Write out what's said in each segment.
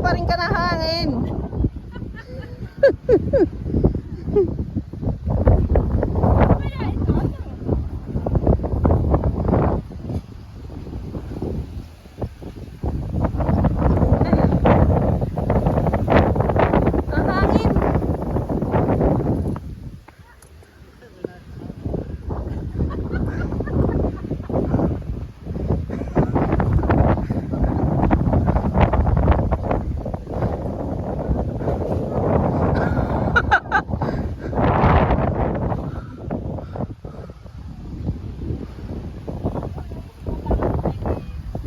pa rin ka ng hangin.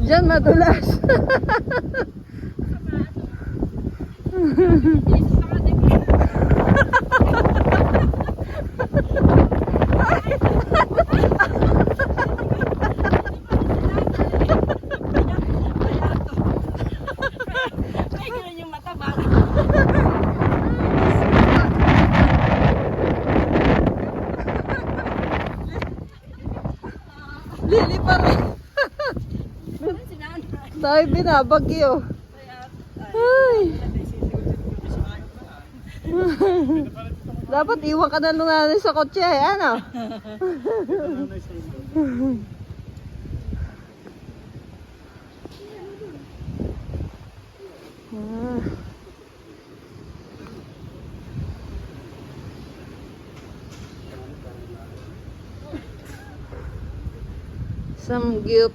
Diyan madulas. Lili pa rin. Tayo binabagyo. Ay. Dapat iwan ka na nung nanay sa kotse, ano? Samgyup.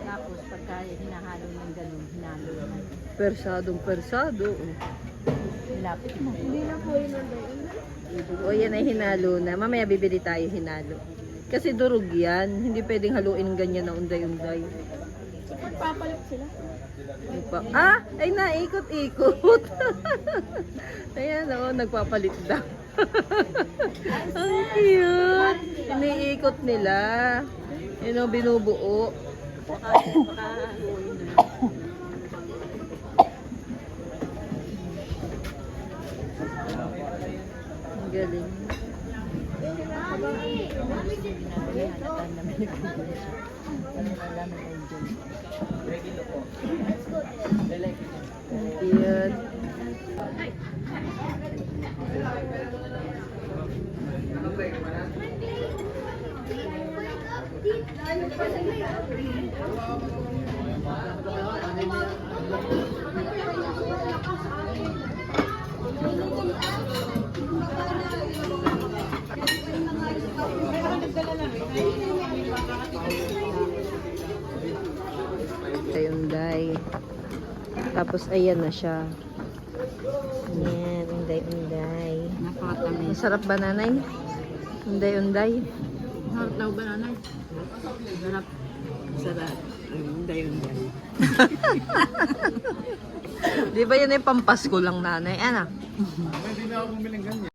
Tapos pagka hinahalo ng ganun, hinalo na. Persado. Nilapit mo. Hindi na po yun ang O yan ay hinalo na. Mamaya bibili tayo hinalo. Kasi durog yan. Hindi pwedeng haluin ng ganyan na unday-unday. Magpapalit sila. Ah! Ay naikot-ikot. Ayan o, nagpapalit daw. Ang cute. Iniikot nila. Yun o, binubuo. Ang galing. Cute. Unday. Tapos ayan na siya. Ayan, unday. Napakatamis. Masarap ba nanay? Unday. Harap daw ba nanay? Sarap. Sarap. Dayon. Di ba yan ay pampasko lang nanay? Ano? Hindi na ako bumiling ganyan.